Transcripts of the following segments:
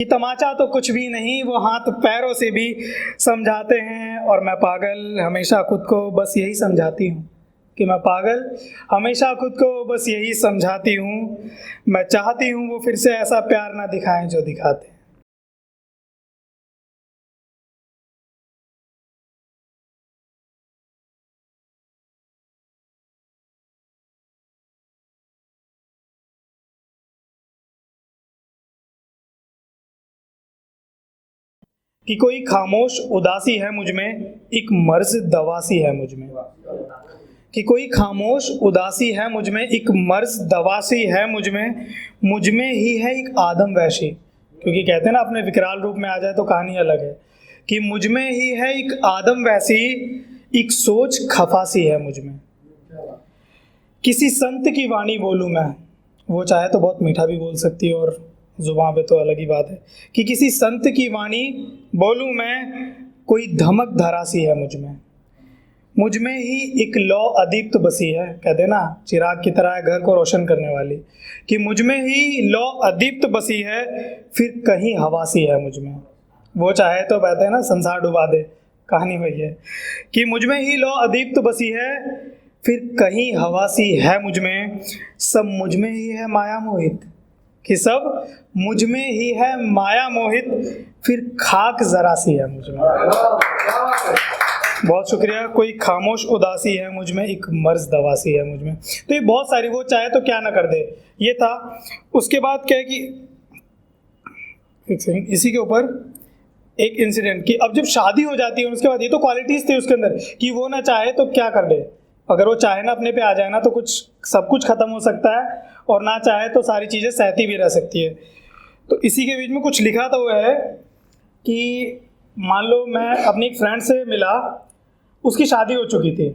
कि तमाचा तो कुछ भी नहीं, वो हाथ पैरों से भी समझाते हैं। और मैं पागल हमेशा खुद को बस यही समझाती हूँ कि मैं पागल हमेशा खुद को बस यही समझाती हूँ। मैं चाहती हूँ वो फिर से ऐसा प्यार ना दिखाएं जो दिखाते हैं। कि कोई खामोश उदासी है मुझ में, एक मर्ज दवासी है मुझ में। कि कोई खामोश उदासी है मुझ में, एक मर्ज दवासी है मुझ में ही है एक आदम वैशी। क्योंकि कहते हैं ना, अपने विकराल रूप में आ जाए तो कहानी अलग है। कि मुझ में ही है एक आदम वैसी, एक सोच खफासी है मुझ में। किसी संत की वाणी बोलूं मैं, वो चाहे तो बहुत मीठा भी बोल सकती है, और जुबान पे तो अलग ही बात है। कि किसी संत की वाणी बोलूं मैं, कोई धमक धरासी है मुझ में ही एक लौ अदीप्त बसी है। कहते हैं ना, चिराग की तरह है घर को रोशन करने वाली। कि मुझ में ही लौ अदीप्त बसी है, फिर कहीं हवासी है मुझ में। वो चाहे तो कहते हैं ना, संसार डुबा दे, कहानी वही है। कि मुझ में ही लौ अदीप्त बसी है, फिर कहीं हवासी है मुझ में। सब मुझ में ही है माया मोहित, कि सब मुझ में ही है माया मोहित, फिर खाक जरा सी है मुझ में। बहुत शुक्रिया। कोई खामोश उदासी है मुझ में, एक मर्ज दवासी है मुझ में। तो ये बहुत सारी, वो चाहे तो क्या ना कर दे, ये था। उसके बाद क्या है कि एक सेकंड, इसी के ऊपर एक इंसिडेंट कि अब जब शादी हो जाती है उसके बाद, ये तो क्वालिटीज थी उसके अंदर कि वो ना चाहे तो क्या कर ले। अगर वो चाहे ना अपने पे आ जाए ना, तो कुछ सब कुछ खत्म हो सकता है, और ना चाहे तो सारी चीज़ें सहती भी रह सकती है। तो इसी के बीच में कुछ लिखा था हुआ है कि मान लो मैं अपनी एक फ्रेंड से मिला, उसकी शादी हो चुकी थी,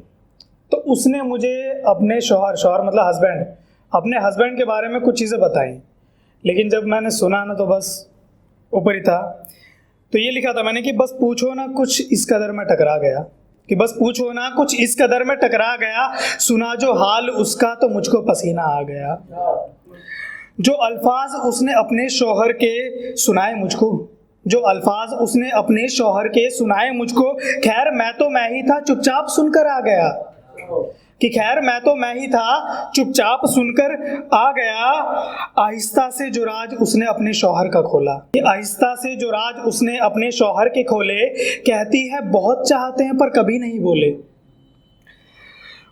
तो उसने मुझे अपने शौहर मतलब हस्बैंड, अपने हस्बैंड के बारे में कुछ चीज़ें बताई। लेकिन जब मैंने सुना ना, तो बस ऊपर ही था। तो ये लिखा था मैंने कि बस पूछो ना कुछ इस कदर में टकरा गया, कि बस पूछो ना कुछ इस कदर में टकरा गया, सुना जो हाल उसका तो मुझको पसीना आ गया। जो अल्फाज उसने अपने शौहर के सुनाए मुझको, जो अल्फाज उसने अपने शौहर के सुनाए मुझको, खैर मैं तो मैं ही था चुपचाप सुनकर आ गया। कि खैर मैं तो मैं ही था चुपचाप सुनकर आ गया। आहिस्ता से जो राज उसने अपने शौहर का खोला, आहिस्ता से जो राज उसने अपने शौहर के खोले, कहती है बहुत चाहते हैं पर कभी नहीं बोले।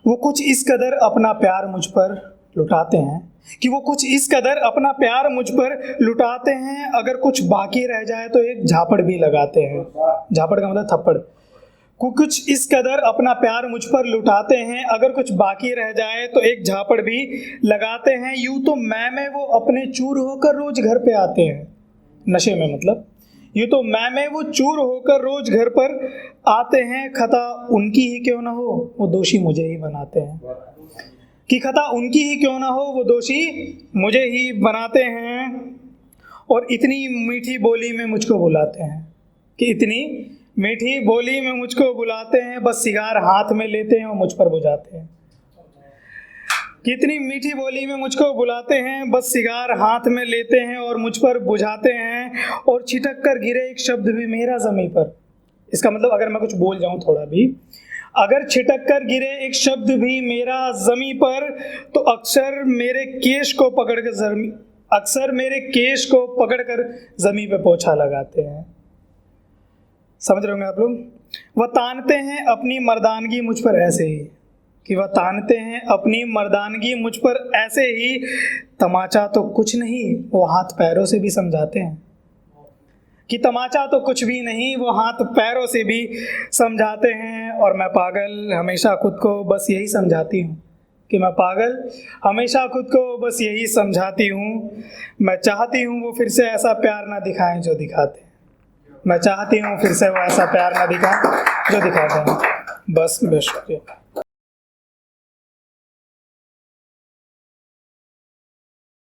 वो कुछ इस कदर अपना प्यार मुझ पर लुटाते हैं, कि वो कुछ इस कदर अपना प्यार मुझ पर लुटाते हैं, अगर कुछ बाकी रह जाए तो एक झापड़ भी लगाते हैं। झापड़ का मतलब थप्पड़। कुछ इस कदर अपना प्यार मुझ पर लुटाते हैं, अगर कुछ बाकी रह जाए तो एक झापड़ भी लगाते हैं। यूं तो मैं वो अपने चूर होकर रोज घर पे आते हैं, नशे में मतलब। यूं तो मैं वो चूर होकर रोज घर पर आते हैं, खता उनकी ही क्यों ना हो वो दोषी मुझे ही बनाते हैं। कि खता उनकी ही क्यों ना हो वो दोषी मुझे ही बनाते हैं। और इतनी मीठी बोली में मुझको बुलाते हैं, कि इतनी मीठी बोली में मुझको बुलाते हैं, बस सिगार हाथ में लेते हैं और मुझ पर बुझाते हैं। कितनी मीठी बोली में मुझको बुलाते हैं, बस सिगार हाथ में लेते हैं और मुझ पर बुझाते हैं। और छिटक कर गिरे एक शब्द भी मेरा ज़मीं पर, इसका मतलब अगर मैं कुछ बोल जाऊं थोड़ा भी, अगर छिटक कर गिरे एक शब्द भी मेरा ज़मीं पर, तो अक्सर मेरे केश को पकड़ कर ज़मीं पे पोछा लगाते हैं। समझ रहे होंगे आप लोग। वह तानते हैं अपनी मर्दानगी मुझ पर ऐसे ही, कि वह तानते हैं अपनी मर्दानगी मुझ पर ऐसे ही। तमाचा तो कुछ नहीं, वो हाथ पैरों से भी समझाते हैं। कि तमाचा तो कुछ भी नहीं, वो हाथ पैरों से भी समझाते हैं। और मैं पागल हमेशा खुद को बस यही समझाती हूँ, कि मैं पागल हमेशा खुद को बस यही समझाती हूँ। मैं चाहती हूँ वो फिर से ऐसा प्यार ना दिखाएं जो दिखाते हैं। मैं चाहती हूँ फिर से वो ऐसा प्यार ना दिखाएं जो दिखाते हैं। बस शुक्रिया।